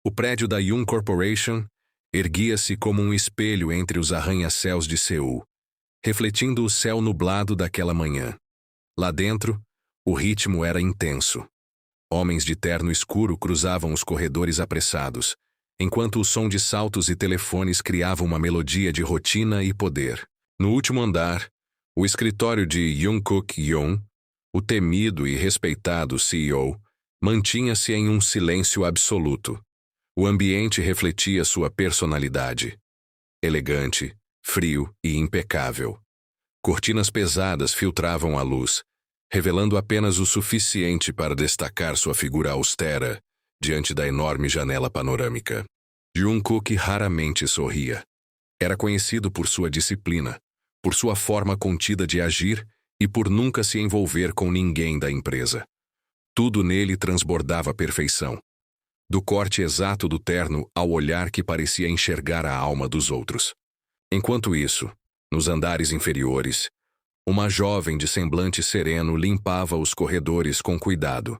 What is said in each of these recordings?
O prédio da Yum Corporation erguia-se como um espelho entre os arranha-céus de Seul, refletindo o céu nublado daquela manhã. Lá dentro, o ritmo era intenso. Homens de terno escuro cruzavam os corredores apressados, enquanto o som de saltos e telefones criava uma melodia de rotina e poder. No último andar, o escritório de Jungkook Yoon, o temido e respeitado CEO, mantinha-se em um silêncio absoluto. O ambiente refletia sua personalidade. Elegante, frio e impecável. Cortinas pesadas filtravam a luz, revelando apenas o suficiente para destacar sua figura austera diante da enorme janela panorâmica. Jungkook raramente sorria. Era conhecido por sua disciplina, por sua forma contida de agir e por nunca se envolver com ninguém da empresa. Tudo nele transbordava perfeição. Do corte exato do terno ao olhar que parecia enxergar a alma dos outros. Enquanto isso, nos andares inferiores, uma jovem de semblante sereno limpava os corredores com cuidado.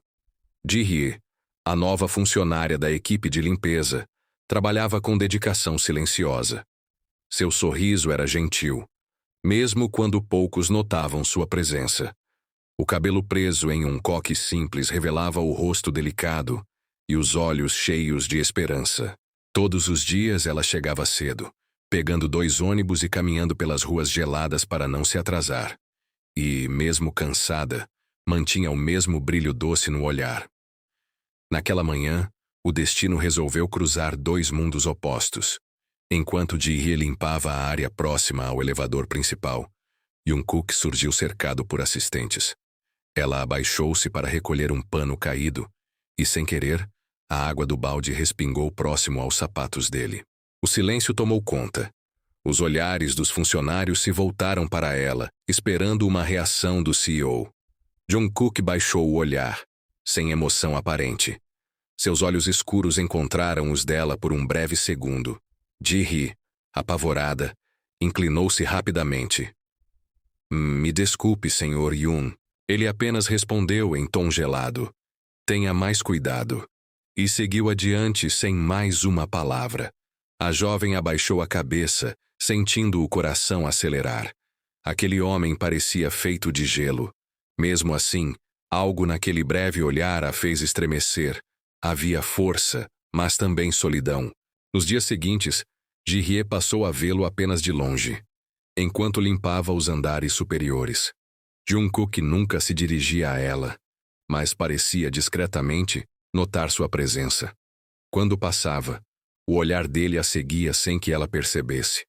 Ji-hye, a nova funcionária da equipe de limpeza, trabalhava com dedicação silenciosa. Seu sorriso era gentil, mesmo quando poucos notavam sua presença. O cabelo preso em um coque simples revelava o rosto delicado e os olhos cheios de esperança. Todos os dias ela chegava cedo, pegando 2 ônibus e caminhando pelas ruas geladas para não se atrasar. E, mesmo cansada, mantinha o mesmo brilho doce no olhar. Naquela manhã, o destino resolveu cruzar 2 mundos opostos. Enquanto Ji-hye limpava a área próxima ao elevador principal, Jungkook surgiu cercado por assistentes. Ela abaixou-se para recolher um pano caído e, sem querer, a água do balde respingou próximo aos sapatos dele. O silêncio tomou conta. Os olhares dos funcionários se voltaram para ela, esperando uma reação do CEO. Jungkook baixou o olhar, sem emoção aparente. Seus olhos escuros encontraram os dela por um breve segundo. Ji-hye, apavorada, inclinou-se rapidamente. Me desculpe, Sr. Yoon. Ele apenas respondeu em tom gelado. Tenha mais cuidado. E seguiu adiante sem mais uma palavra. A jovem abaixou a cabeça, sentindo o coração acelerar. Aquele homem parecia feito de gelo. Mesmo assim, algo naquele breve olhar a fez estremecer. Havia força, mas também solidão. Nos dias seguintes, Ji-hye passou a vê-lo apenas de longe, enquanto limpava os andares superiores. Jungkook nunca se dirigia a ela, mas parecia discretamente notar sua presença. Quando passava, o olhar dele a seguia sem que ela percebesse.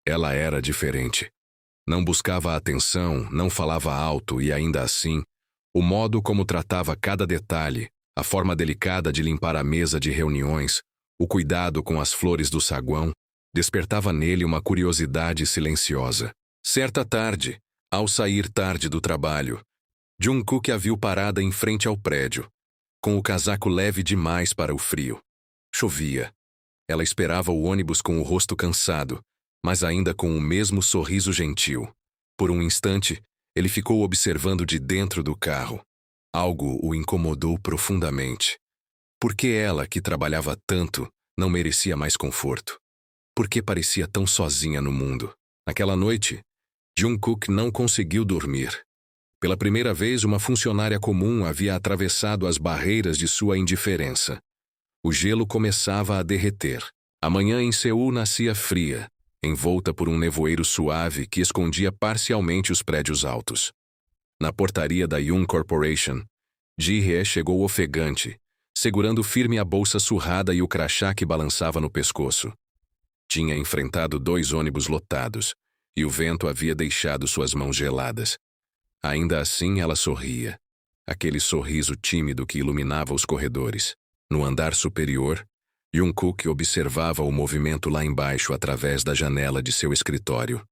Ela era diferente. Não buscava atenção, não falava alto e, ainda assim, o modo como tratava cada detalhe, a forma delicada de limpar a mesa de reuniões, o cuidado com as flores do saguão, despertava nele uma curiosidade silenciosa. Certa tarde, ao sair tarde do trabalho, Jungkook a viu parada em frente ao prédio, com o casaco leve demais para o frio. Chovia. Ela esperava o ônibus com o rosto cansado, mas ainda com o mesmo sorriso gentil. Por um instante, ele ficou observando de dentro do carro. Algo o incomodou profundamente. Por que ela, que trabalhava tanto, não merecia mais conforto? Por que parecia tão sozinha no mundo? Naquela noite, Jungkook não conseguiu dormir. Pela primeira vez, uma funcionária comum havia atravessado as barreiras de sua indiferença. O gelo começava a derreter. A manhã em Seul nascia fria, envolta por um nevoeiro suave que escondia parcialmente os prédios altos. Na portaria da Yum Corporation, Ji-hye chegou ofegante, segurando firme a bolsa surrada e o crachá que balançava no pescoço. Tinha enfrentado 2 ônibus lotados, e o vento havia deixado suas mãos geladas. Ainda assim ela sorria, aquele sorriso tímido que iluminava os corredores. No andar superior, Jungkook observava o movimento lá embaixo através da janela de seu escritório.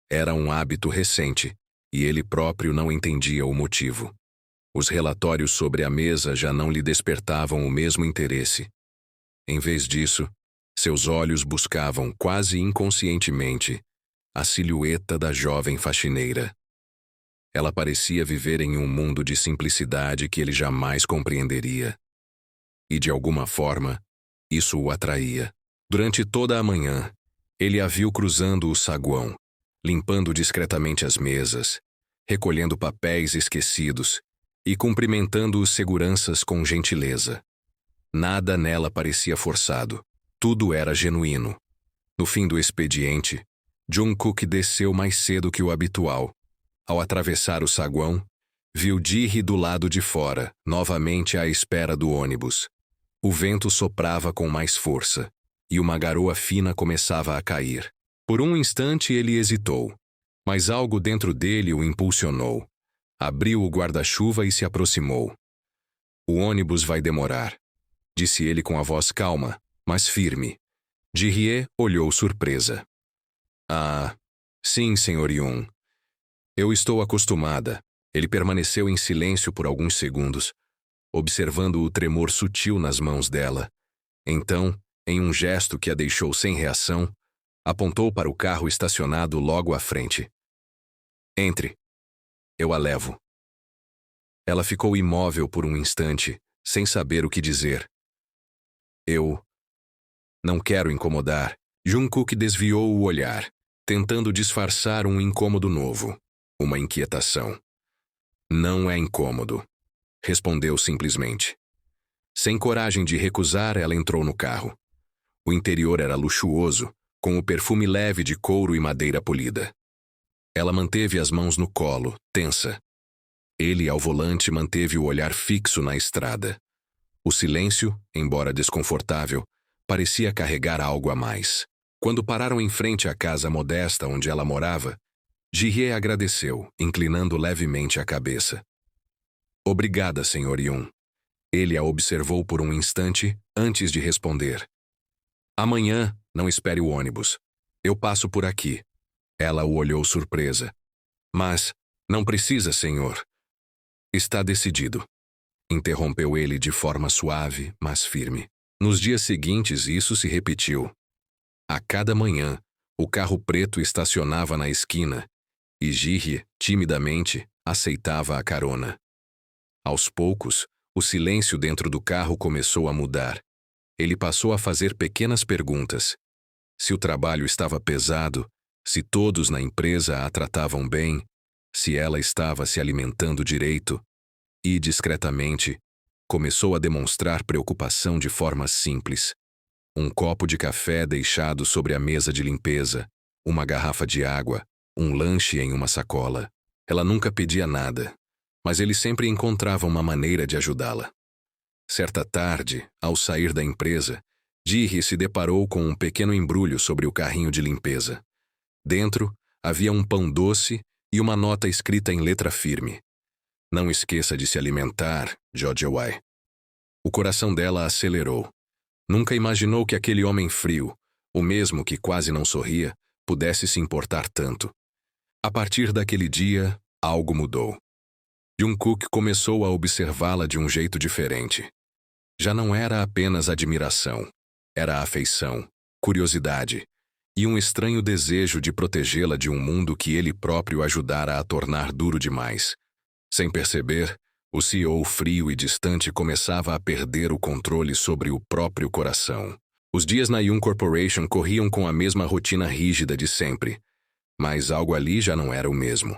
Era um hábito recente, e ele próprio não entendia o motivo. Os relatórios sobre a mesa já não lhe despertavam o mesmo interesse. Em vez disso, seus olhos buscavam, quase inconscientemente, a silhueta da jovem faxineira. Ela parecia viver em um mundo de simplicidade que ele jamais compreenderia. E, de alguma forma, Isso o atraía. Durante toda a manhã, ele a viu cruzando o saguão, limpando discretamente as mesas, recolhendo papéis esquecidos e cumprimentando os seguranças com gentileza. Nada nela parecia forçado. Tudo era genuíno. No fim do expediente, Jungkook desceu mais cedo que o habitual. Ao atravessar o saguão, viu Ji-hye do lado de fora, novamente à espera do ônibus. O vento soprava com mais força, e uma garoa fina começava a cair. Por um instante ele hesitou, mas algo dentro dele o impulsionou. Abriu o guarda-chuva e se aproximou. O ônibus vai demorar, disse ele com a voz calma, mas firme. Ji-hye olhou surpresa. Ah, sim, Sr. Yoon. Eu estou acostumada. Ele permaneceu em silêncio por alguns segundos, observando o tremor sutil nas mãos dela. Então, em um gesto que a deixou sem reação, apontou para o carro estacionado logo à frente. Entre. Eu a levo. Ela ficou imóvel por um instante, sem saber o que dizer. Eu não quero incomodar. Jungkook desviou o olhar, tentando disfarçar um incômodo novo, uma inquietação. Não é incômodo, respondeu simplesmente. Sem coragem de recusar, ela entrou no carro. O interior era luxuoso, com o perfume leve de couro e madeira polida. Ela manteve as mãos no colo, tensa. Ele, ao volante, manteve o olhar fixo na estrada. O silêncio, embora desconfortável, parecia carregar algo a mais. Quando pararam em frente à casa modesta onde ela morava, Ji-hye agradeceu, inclinando levemente a cabeça. Obrigada, Sr. Yoon. Ele a observou por um instante antes de responder. Amanhã, não espere o ônibus. Eu passo por aqui. Ela o olhou surpresa. Mas, não precisa, senhor. Está decidido. Interrompeu ele de forma suave, mas firme. Nos dias seguintes, isso se repetiu. A cada manhã, o carro preto estacionava na esquina e Ji-hye, timidamente, aceitava a carona. Aos poucos, o silêncio dentro do carro começou a mudar. Ele passou a fazer pequenas perguntas. Se o trabalho estava pesado, se todos na empresa a tratavam bem, se ela estava se alimentando direito, e, discretamente, começou a demonstrar preocupação de forma simples. Um copo de café deixado sobre a mesa de limpeza, uma garrafa de água, um lanche em uma sacola. Ela nunca pedia nada, mas ele sempre encontrava uma maneira de ajudá-la. Certa tarde, ao sair da empresa, Ji-hye se deparou com um pequeno embrulho sobre o carrinho de limpeza. Dentro, havia um pão doce e uma nota escrita em letra firme. Não esqueça de se alimentar, Jojewai. O coração dela acelerou. Nunca imaginou que aquele homem frio, o mesmo que quase não sorria, pudesse se importar tanto. A partir daquele dia, algo mudou. Jungkook começou a observá-la de um jeito diferente. Já não era apenas admiração, era afeição, curiosidade e um estranho desejo de protegê-la de um mundo que ele próprio ajudara a tornar duro demais. Sem perceber, o CEO frio e distante começava a perder o controle sobre o próprio coração. Os dias na Yoon Corporation corriam com a mesma rotina rígida de sempre, mas algo ali já não era o mesmo.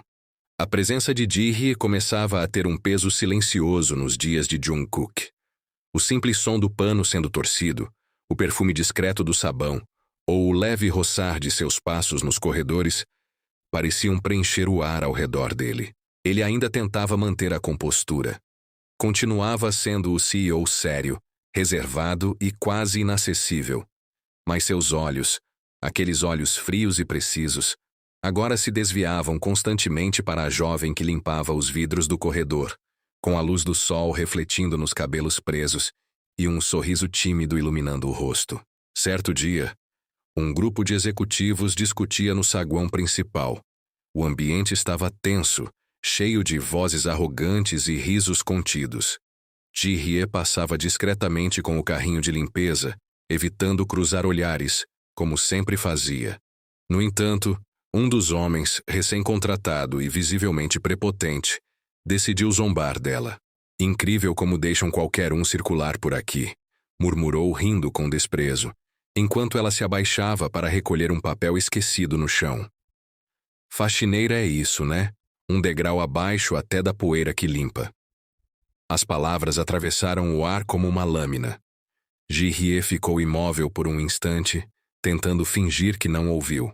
A presença de Ji-hye começava a ter um peso silencioso nos dias de Jungkook. O simples som do pano sendo torcido, o perfume discreto do sabão ou o leve roçar de seus passos nos corredores pareciam preencher o ar ao redor dele. Ele ainda tentava manter a compostura. Continuava sendo o CEO sério, reservado e quase inacessível. Mas seus olhos, aqueles olhos frios e precisos, agora se desviavam constantemente para a jovem que limpava os vidros do corredor, com a luz do sol refletindo nos cabelos presos e um sorriso tímido iluminando o rosto. Certo dia, um grupo de executivos discutia no saguão principal. O ambiente estava tenso, cheio de vozes arrogantes e risos contidos. Ji-hye passava discretamente com o carrinho de limpeza, evitando cruzar olhares, como sempre fazia. No entanto, um dos homens, recém-contratado e visivelmente prepotente, decidiu zombar dela. Incrível como deixam qualquer um circular por aqui. murmurou rindo com desprezo, enquanto ela se abaixava para recolher um papel esquecido no chão. Faxineira é isso, né? Um degrau abaixo até da poeira que limpa. As palavras atravessaram o ar como uma lâmina. Ji-hye ficou imóvel por um instante, tentando fingir que não ouviu.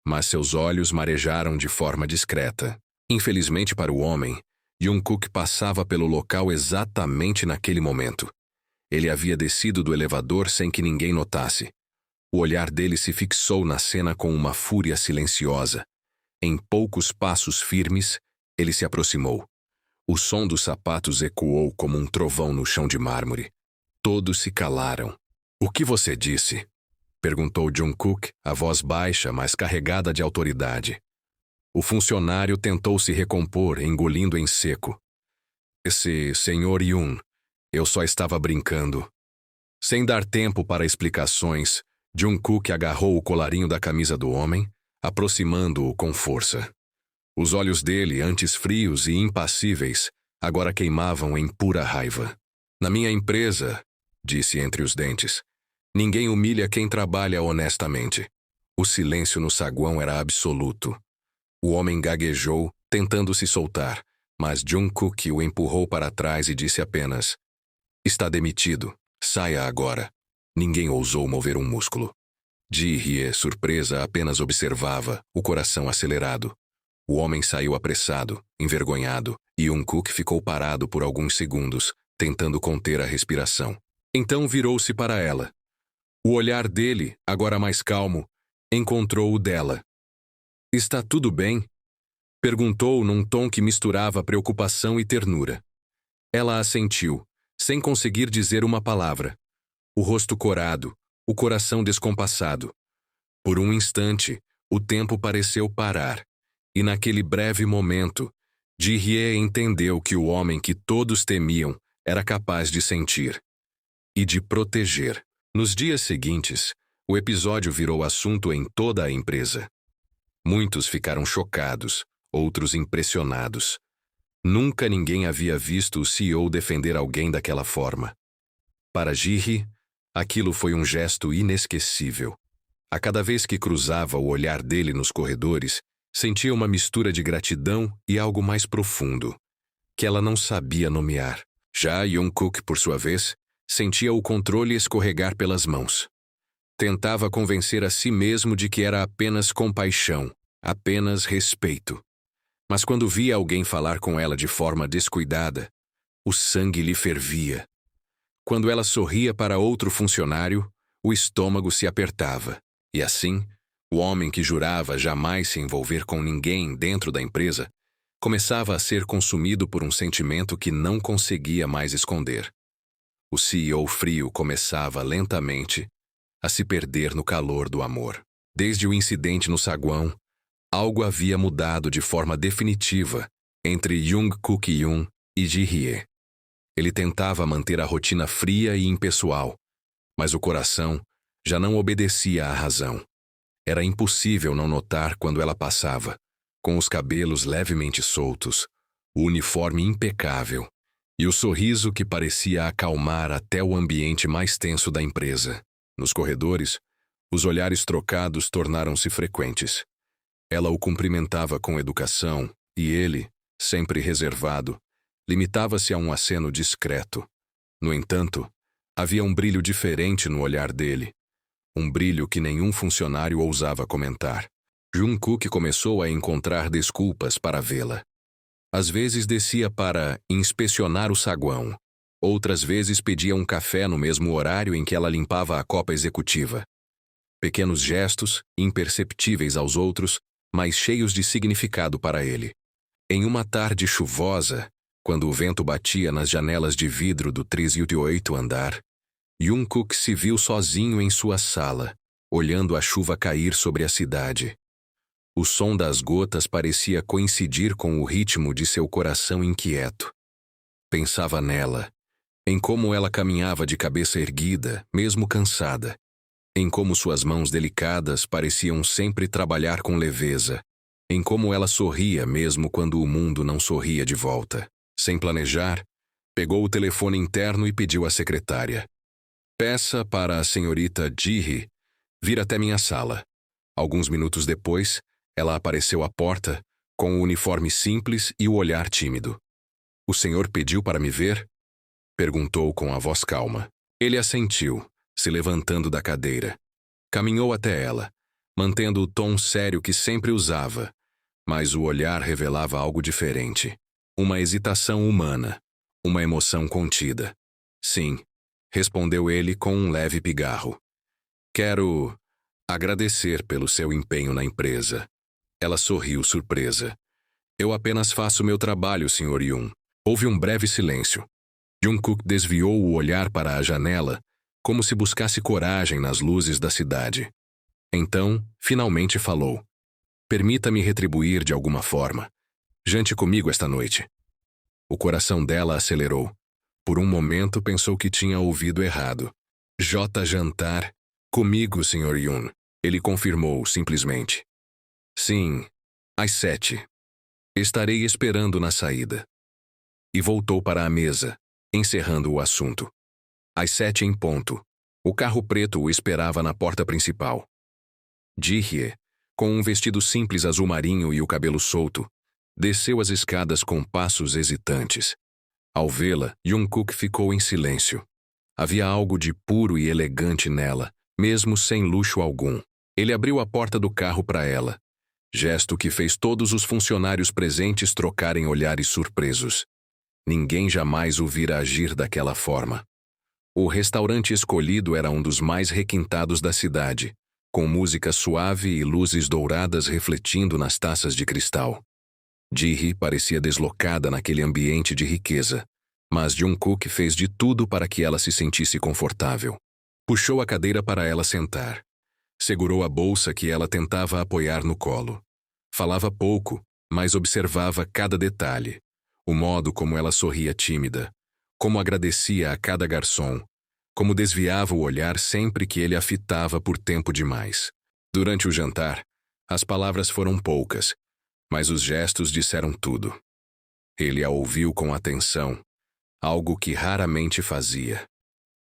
Mas seus olhos marejaram de forma discreta. Infelizmente para o homem, Jungkook passava pelo local exatamente naquele momento. Ele havia descido do elevador sem que ninguém notasse. O olhar dele se fixou na cena com uma fúria silenciosa. Em poucos passos firmes, ele se aproximou. O som dos sapatos ecoou como um trovão no chão de mármore. Todos se calaram. "O que você disse?" perguntou Jungkook, a voz baixa, mas carregada de autoridade. O funcionário tentou se recompor, engolindo em seco. "Esse Sr. Yoon, eu só estava brincando." Sem dar tempo para explicações, Jungkook agarrou o colarinho da camisa do homem, aproximando-o com força. Os olhos dele, antes frios e impassíveis, agora queimavam em pura raiva. "Na minha empresa", disse entre os dentes, "ninguém humilha quem trabalha honestamente." O silêncio no saguão era absoluto. O homem gaguejou, tentando se soltar, mas Jungkook o empurrou para trás e disse apenas: "Está demitido. Saia agora." Ninguém ousou mover um músculo. Ji-hye, surpresa, apenas observava, o coração acelerado. O homem saiu apressado, envergonhado, e Jungkook ficou parado por alguns segundos, tentando conter a respiração. Então virou-se para ela. O olhar dele, agora mais calmo, encontrou o dela. "Está tudo bem?" perguntou num tom que misturava preocupação e ternura. Ela assentiu, sem conseguir dizer uma palavra. O rosto corado, o coração descompassado. Por um instante, o tempo pareceu parar, e naquele breve momento, Ji-hye entendeu que o homem que todos temiam era capaz de sentir e de proteger. Nos dias seguintes, o episódio virou assunto em toda a empresa. Muitos ficaram chocados, outros impressionados. Nunca ninguém havia visto o CEO defender alguém daquela forma. Para Ji-hye, aquilo foi um gesto inesquecível. A cada vez que cruzava o olhar dele nos corredores, sentia uma mistura de gratidão e algo mais profundo, que ela não sabia nomear. Já Jungkook, por sua vez, sentia o controle escorregar pelas mãos. Tentava convencer a si mesmo de que era apenas compaixão, apenas respeito. Mas quando via alguém falar com ela de forma descuidada, o sangue lhe fervia. Quando ela sorria para outro funcionário, o estômago se apertava. E assim, o homem que jurava jamais se envolver com ninguém dentro da empresa, começava a ser consumido por um sentimento que não conseguia mais esconder. O CEO frio começava lentamente a se perder no calor do amor. Desde o incidente no saguão, algo havia mudado de forma definitiva entre Jungkook Yoon e Ji-hye. Ele tentava manter a rotina fria e impessoal, mas o coração já não obedecia à razão. Era impossível não notar quando ela passava, com os cabelos levemente soltos, o uniforme impecável e o sorriso que parecia acalmar até o ambiente mais tenso da empresa. Nos corredores, os olhares trocados tornaram-se frequentes. Ela o cumprimentava com educação e ele, sempre reservado, limitava-se a um aceno discreto. No entanto, havia um brilho diferente no olhar dele, um brilho que nenhum funcionário ousava comentar. Jungkook começou a encontrar desculpas para vê-la. Às vezes descia para inspecionar o saguão. Outras vezes pedia um café no mesmo horário em que ela limpava a copa executiva. Pequenos gestos, imperceptíveis aos outros, mas cheios de significado para ele. Em uma tarde chuvosa, quando o vento batia nas janelas de vidro do 38º andar, Jungkook se viu sozinho em sua sala, olhando a chuva cair sobre a cidade. O som das gotas parecia coincidir com o ritmo de seu coração inquieto. Pensava nela, em como ela caminhava de cabeça erguida, mesmo cansada, em como suas mãos delicadas pareciam sempre trabalhar com leveza, em como ela sorria mesmo quando o mundo não sorria de volta. Sem planejar, pegou o telefone interno e pediu à secretária: Peça para a senhorita Ji-hee vir até minha sala. Alguns minutos depois, ela apareceu à porta, com o uniforme simples e o olhar tímido. O senhor pediu para me ver? Perguntou com a voz calma. Ele assentiu, se levantando da cadeira. Caminhou até ela, mantendo o tom sério que sempre usava, mas o olhar revelava algo diferente. Uma hesitação humana, uma emoção contida. Sim, respondeu ele com um leve pigarro. Quero agradecer pelo seu empenho na empresa. Ela sorriu surpresa. Eu apenas faço meu trabalho, Sr. Yoon. Houve um breve silêncio. Jungkook desviou o olhar para a janela, como se buscasse coragem nas luzes da cidade. Então, finalmente falou. Permita-me retribuir de alguma forma. Jante comigo esta noite. O coração dela acelerou. Por um momento pensou que tinha ouvido errado. Jantar. Comigo, Sr. Yoon. Ele confirmou, simplesmente. Sim, às 7. Estarei esperando na saída. E voltou para a mesa, encerrando o assunto. Às 7 em ponto, o carro preto o esperava na porta principal. Ji-hee, com um vestido simples azul marinho e o cabelo solto, desceu as escadas com passos hesitantes. Ao vê-la, Jungkook ficou em silêncio. Havia algo de puro e elegante nela, mesmo sem luxo algum. Ele abriu a porta do carro para ela, gesto que fez todos os funcionários presentes trocarem olhares surpresos. Ninguém jamais o vira agir daquela forma. O restaurante escolhido era um dos mais requintados da cidade, com música suave e luzes douradas refletindo nas taças de cristal. Ji-hee parecia deslocada naquele ambiente de riqueza, mas Jungkook fez de tudo para que ela se sentisse confortável. Puxou a cadeira para ela sentar. Segurou a bolsa que ela tentava apoiar no colo. Falava pouco, mas observava cada detalhe. O modo como ela sorria tímida, como agradecia a cada garçom, como desviava o olhar sempre que ele a fitava por tempo demais. Durante o jantar, as palavras foram poucas, mas os gestos disseram tudo. Ele a ouviu com atenção, algo que raramente fazia.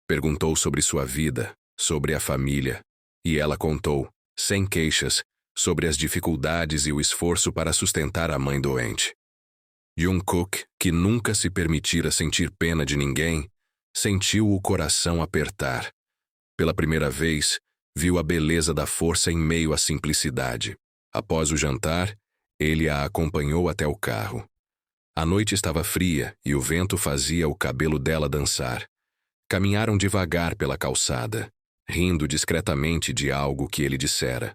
Perguntou sobre sua vida, sobre a família, e ela contou, sem queixas, sobre as dificuldades e o esforço para sustentar a mãe doente. Jungkook, que nunca se permitira sentir pena de ninguém, sentiu o coração apertar. Pela primeira vez, viu a beleza da força em meio à simplicidade. Após o jantar, ele a acompanhou até o carro. A noite estava fria e o vento fazia o cabelo dela dançar. Caminharam devagar pela calçada, rindo discretamente de algo que ele dissera.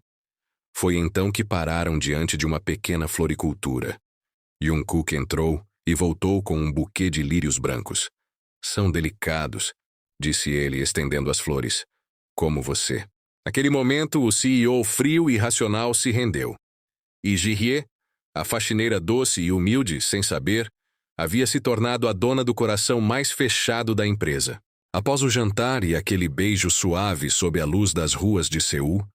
Foi então que pararam diante de uma pequena floricultura. Jungkook entrou e voltou com um buquê de lírios brancos. São delicados, disse ele, estendendo as flores. Como você. Naquele momento, o CEO frio e racional se rendeu. E Ji-hee, a faxineira doce e humilde, sem saber, havia se tornado a dona do coração mais fechado da empresa. Após o jantar e aquele beijo suave sob a luz das ruas de Seul,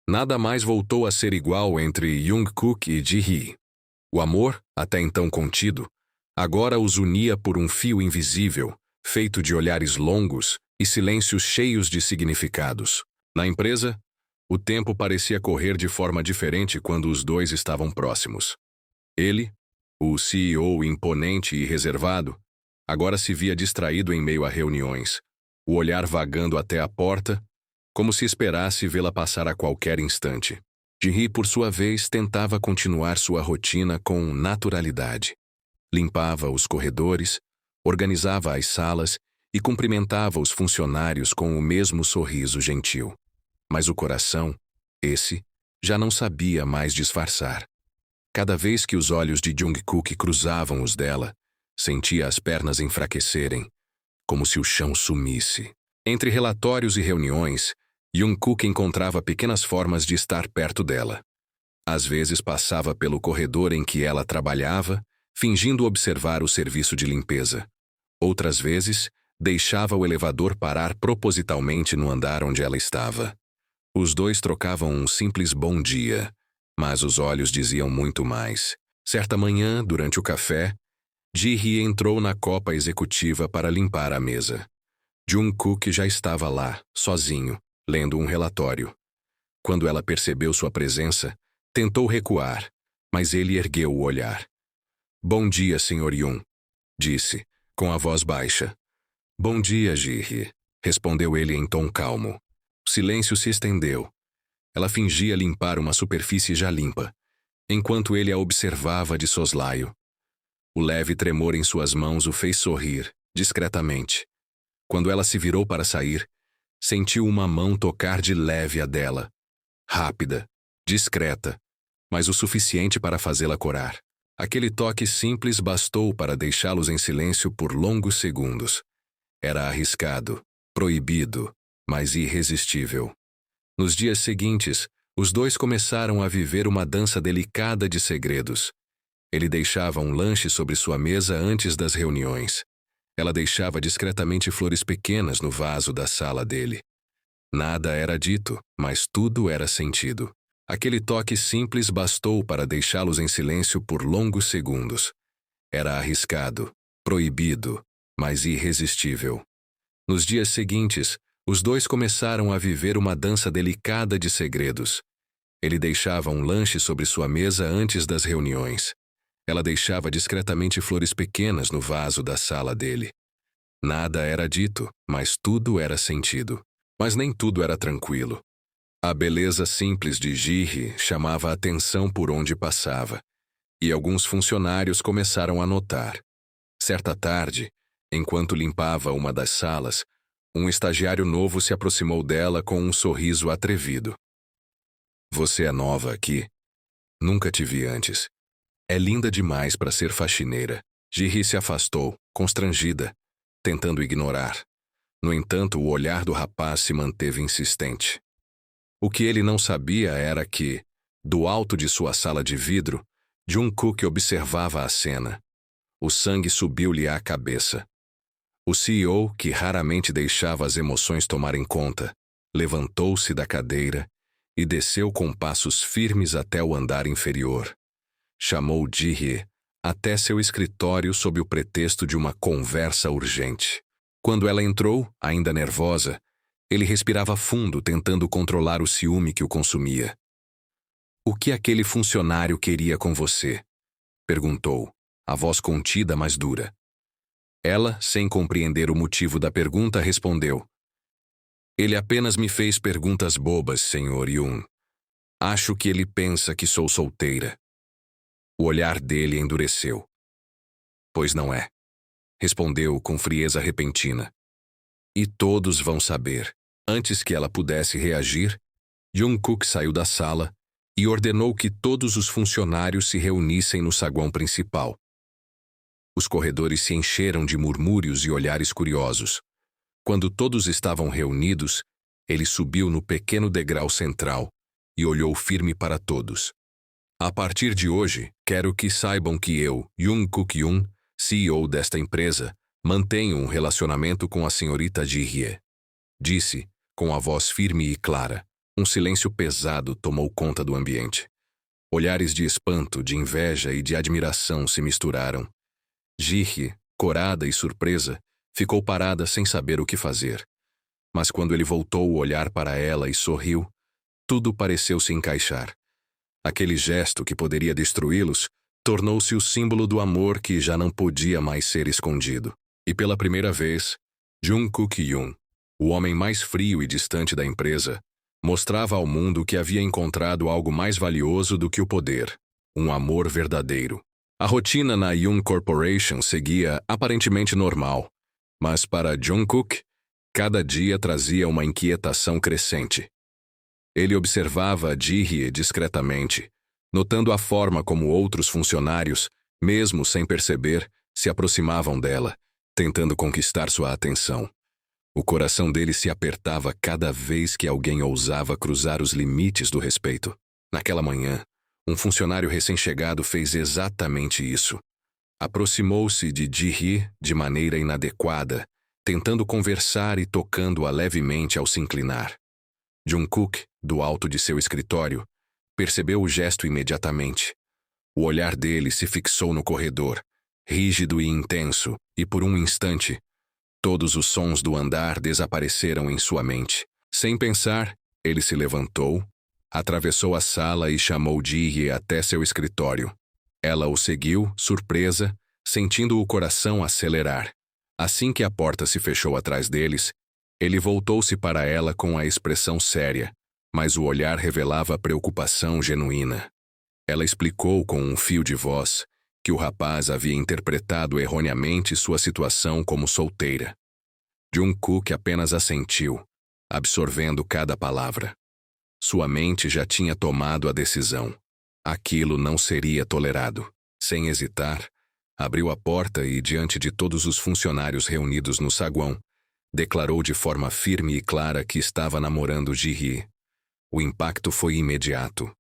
nada mais voltou a ser igual entre Jungkook e Ji-hee. O amor, até então contido, agora os unia por um fio invisível, feito de olhares longos e silêncios cheios de significados. Na empresa, o tempo parecia correr de forma diferente quando os dois estavam próximos. Ele, o CEO imponente e reservado, agora se via distraído em meio a reuniões, o olhar vagando até a porta, como se esperasse vê-la passar a qualquer instante. Ji-hee, por sua vez, tentava continuar sua rotina com naturalidade. Limpava os corredores, organizava as salas e cumprimentava os funcionários com o mesmo sorriso gentil. Mas o coração, esse, já não sabia mais disfarçar. Cada vez que os olhos de Jungkook cruzavam os dela, sentia as pernas enfraquecerem, como se o chão sumisse. Entre relatórios e reuniões, Jungkook encontrava pequenas formas de estar perto dela. Às vezes passava pelo corredor em que ela trabalhava, fingindo observar o serviço de limpeza. Outras vezes, deixava o elevador parar propositalmente no andar onde ela estava. Os dois trocavam um simples bom dia, mas os olhos diziam muito mais. Certa manhã, durante o café, Ji-hee entrou na copa executiva para limpar a mesa. Jungkook já estava lá, sozinho, lendo um relatório. Quando ela percebeu sua presença, tentou recuar, mas ele ergueu o olhar. "Bom dia, Sr. Yoon", disse, com a voz baixa. "Bom dia, Ji-hye", respondeu ele em tom calmo. O silêncio se estendeu. Ela fingia limpar uma superfície já limpa, enquanto ele a observava de soslaio. O leve tremor em suas mãos o fez sorrir, discretamente. Quando ela se virou para sair, sentiu uma mão tocar de leve a dela. Rápida, discreta, mas o suficiente para fazê-la corar. Aquele toque simples bastou para deixá-los em silêncio por longos segundos. Era arriscado, proibido, mas irresistível. Nos dias seguintes, os dois começaram a viver uma dança delicada de segredos. Ele deixava um lanche sobre sua mesa antes das reuniões. Ela deixava discretamente flores pequenas no vaso da sala dele. Nada era dito, mas tudo era sentido. Aquele toque simples bastou para deixá-los em silêncio por longos segundos. Era arriscado, proibido, mas irresistível. Nos dias seguintes, os dois começaram a viver uma dança delicada de segredos. Ele deixava um lanche sobre sua mesa antes das reuniões. Ela deixava discretamente flores pequenas no vaso da sala dele. Nada era dito, mas tudo era sentido. Mas nem tudo era tranquilo. A beleza simples de Ji-hye chamava a atenção por onde passava, e alguns funcionários começaram a notar. Certa tarde, enquanto limpava uma das salas, um estagiário novo se aproximou dela com um sorriso atrevido. "Você é nova aqui? Nunca te vi antes. É linda demais para ser faxineira." Ji-hye se afastou, constrangida, tentando ignorar. No entanto, o olhar do rapaz se manteve insistente. O que ele não sabia era que, do alto de sua sala de vidro, Jungkook observava a cena. O sangue subiu-lhe à cabeça. O CEO, que raramente deixava as emoções tomarem conta, levantou-se da cadeira e desceu com passos firmes até o andar inferior. Chamou Ji-hye até seu escritório sob o pretexto de uma conversa urgente. Quando ela entrou, ainda nervosa, ele respirava fundo, tentando controlar o ciúme que o consumia. "O que aquele funcionário queria com você?" perguntou, a voz contida, mas dura. Ela, sem compreender o motivo da pergunta, respondeu: "Ele apenas me fez perguntas bobas, Sr. Yoon. Acho que ele pensa que sou solteira." O olhar dele endureceu. "Pois não é," respondeu com frieza repentina. "E todos vão saber." Antes que ela pudesse reagir, Jungkook saiu da sala e ordenou que todos os funcionários se reunissem no saguão principal. Os corredores se encheram de murmúrios e olhares curiosos. Quando todos estavam reunidos, ele subiu no pequeno degrau central e olhou firme para todos. "A partir de hoje, quero que saibam que eu, Jungkook Yoon, CEO desta empresa, mantenho um relacionamento com a senhorita Ji-hye", disse, com a voz firme e clara. Um silêncio pesado tomou conta do ambiente. Olhares de espanto, de inveja e de admiração se misturaram. Ji-hye, corada e surpresa, ficou parada sem saber o que fazer. Mas quando ele voltou o olhar para ela e sorriu, tudo pareceu se encaixar. Aquele gesto que poderia destruí-los tornou-se o símbolo do amor que já não podia mais ser escondido. E pela primeira vez, Jungkook Yoon, o homem mais frio e distante da empresa, mostrava ao mundo que havia encontrado algo mais valioso do que o poder, um amor verdadeiro. A rotina na Yoon Corporation seguia aparentemente normal, mas para Jungkook, cada dia trazia uma inquietação crescente. Ele observava Ji-hye discretamente, notando a forma como outros funcionários, mesmo sem perceber, se aproximavam dela, tentando conquistar sua atenção. O coração dele se apertava cada vez que alguém ousava cruzar os limites do respeito. Naquela manhã, um funcionário recém-chegado fez exatamente isso. Aproximou-se de Ji-hye de maneira inadequada, tentando conversar e tocando-a levemente ao se inclinar. Jungkook, do alto de seu escritório, percebeu o gesto imediatamente. O olhar dele se fixou no corredor, rígido e intenso, e por um instante, Todos os sons do andar desapareceram em sua mente. Sem pensar, ele se levantou, atravessou a sala e chamou Ji-hye até seu escritório. Ela o seguiu, surpresa, sentindo o coração acelerar. Assim que a porta se fechou atrás deles, ele voltou-se para ela com a expressão séria, mas o olhar revelava preocupação genuína. Ela explicou com um fio de voz que o rapaz havia interpretado erroneamente sua situação como solteira. Jungkook apenas assentiu, absorvendo cada palavra. Sua mente já tinha tomado a decisão. Aquilo não seria tolerado. Sem hesitar, abriu a porta e, diante de todos os funcionários reunidos no saguão, declarou de forma firme e clara que estava namorando Ji-hye. O impacto foi imediato.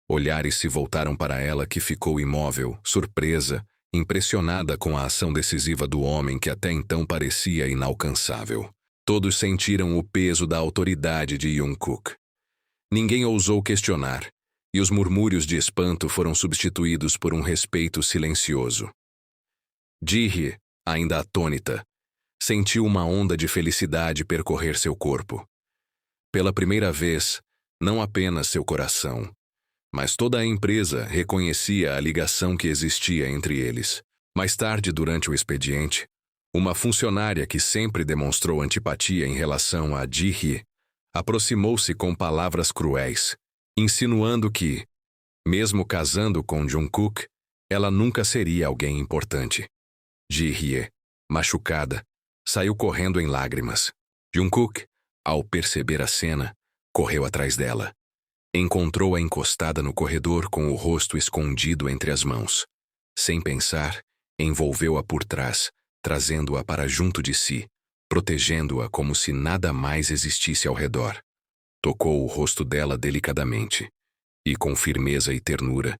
Olhares se voltaram para ela, que ficou imóvel, surpresa, impressionada com a ação decisiva do homem que até então parecia inalcançável. Todos sentiram o peso da autoridade de Jungkook. Ninguém ousou questionar, e os murmúrios de espanto foram substituídos por um respeito silencioso. Ji-hye, ainda atônita, sentiu uma onda de felicidade percorrer seu corpo. Pela primeira vez, não apenas seu coração, mas toda a empresa reconhecia a ligação que existia entre eles. Mais tarde, durante o expediente, uma funcionária que sempre demonstrou antipatia em relação a Ji-hye aproximou-se com palavras cruéis, insinuando que, mesmo casando com Jungkook, ela nunca seria alguém importante. Ji-hye, machucada, saiu correndo em lágrimas. Jungkook, ao perceber a cena, correu atrás dela. Encontrou-a encostada no corredor com o rosto escondido entre as mãos. Sem pensar, envolveu-a por trás, trazendo-a para junto de si, protegendo-a como se nada mais existisse ao redor. Tocou o rosto dela delicadamente e, com firmeza e ternura,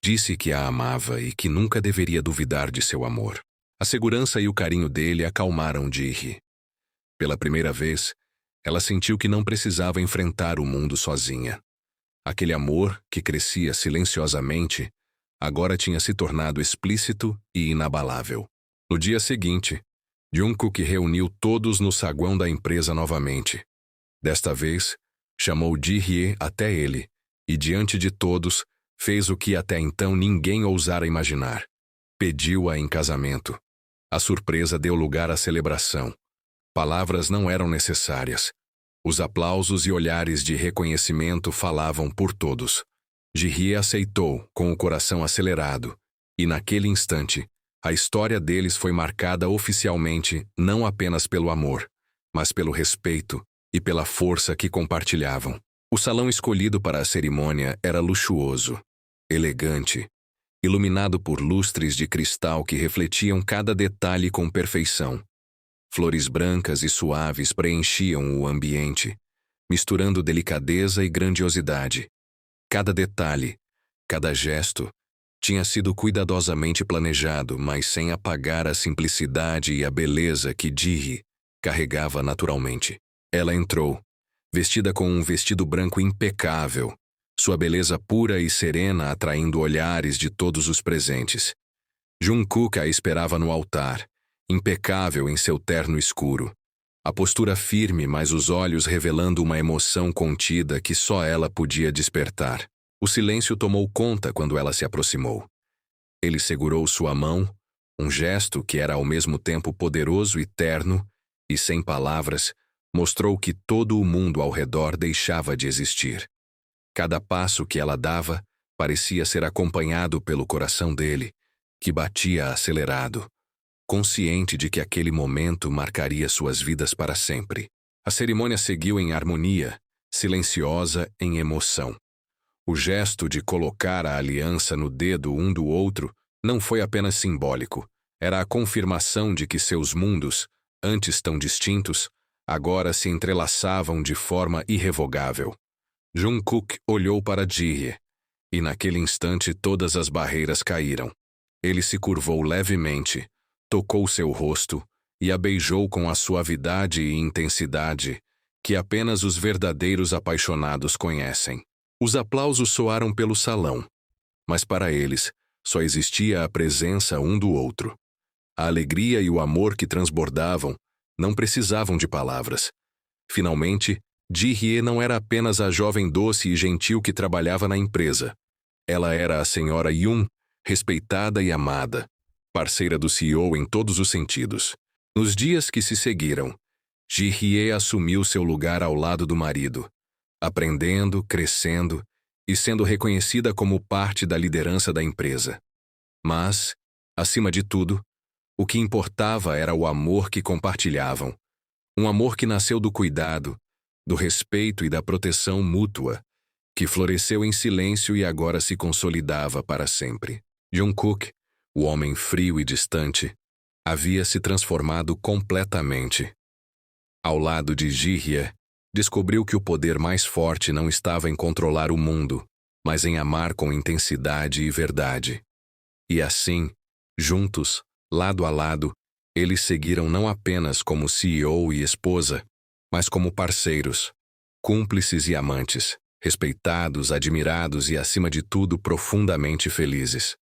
disse que a amava e que nunca deveria duvidar de seu amor. A segurança e o carinho dele acalmaram Ji-hye. Pela primeira vez, ela sentiu que não precisava enfrentar o mundo sozinha. Aquele amor, que crescia silenciosamente, agora tinha se tornado explícito e inabalável. No dia seguinte, Jungkook reuniu todos no saguão da empresa novamente. Desta vez, chamou Ji-hye até ele e, diante de todos, fez o que até então ninguém ousara imaginar. Pediu-a em casamento. A surpresa deu lugar à celebração. Palavras não eram necessárias. Os aplausos e olhares de reconhecimento falavam por todos. Ji-hye aceitou, com o coração acelerado, e naquele instante, a história deles foi marcada oficialmente não apenas pelo amor, mas pelo respeito e pela força que compartilhavam. O salão escolhido para a cerimônia era luxuoso, elegante, iluminado por lustres de cristal que refletiam cada detalhe com perfeição. Flores brancas e suaves preenchiam o ambiente, misturando delicadeza e grandiosidade. Cada detalhe, cada gesto, tinha sido cuidadosamente planejado, mas sem apagar a simplicidade e a beleza que Ji-hye carregava naturalmente. Ela entrou, vestida com um vestido branco impecável, sua beleza pura e serena atraindo olhares de todos os presentes. Jungkook a esperava no altar, impecável em seu terno escuro. A postura firme, mas os olhos revelando uma emoção contida que só ela podia despertar. O silêncio tomou conta quando ela se aproximou. Ele segurou sua mão, um gesto que era ao mesmo tempo poderoso e terno, e sem palavras, mostrou que todo o mundo ao redor deixava de existir. Cada passo que ela dava parecia ser acompanhado pelo coração dele, que batia acelerado, consciente de que aquele momento marcaria suas vidas para sempre. A cerimônia seguiu em harmonia, silenciosa em emoção. O gesto de colocar a aliança no dedo um do outro não foi apenas simbólico, era a confirmação de que seus mundos, antes tão distintos, agora se entrelaçavam de forma irrevogável. Jungkook olhou para Ji-hye, e naquele instante todas as barreiras caíram. Ele se curvou levemente, tocou seu rosto e a beijou com a suavidade e intensidade que apenas os verdadeiros apaixonados conhecem. Os aplausos soaram pelo salão, mas para eles só existia a presença um do outro. A alegria e o amor que transbordavam Não precisavam de palavras. Finalmente, Ji-hye não era apenas a jovem doce e gentil que trabalhava na empresa. Ela era a senhora Yoon, respeitada e amada, parceira do CEO em todos os sentidos. Nos dias que se seguiram, Ji-hye assumiu seu lugar ao lado do marido, aprendendo, crescendo e sendo reconhecida como parte da liderança da empresa. Mas, acima de tudo, o que importava era o amor que compartilhavam. Um amor que nasceu do cuidado, do respeito e da proteção mútua, que floresceu em silêncio e agora se consolidava para sempre. Jungkook, o homem frio e distante, havia se transformado completamente. Ao lado de Ji-hye, descobriu que o poder mais forte não estava em controlar o mundo, mas em amar com intensidade e verdade. E assim, juntos, lado a lado, eles seguiram não apenas como CEO e esposa, mas como parceiros, cúmplices e amantes, respeitados, admirados e, acima de tudo, profundamente felizes.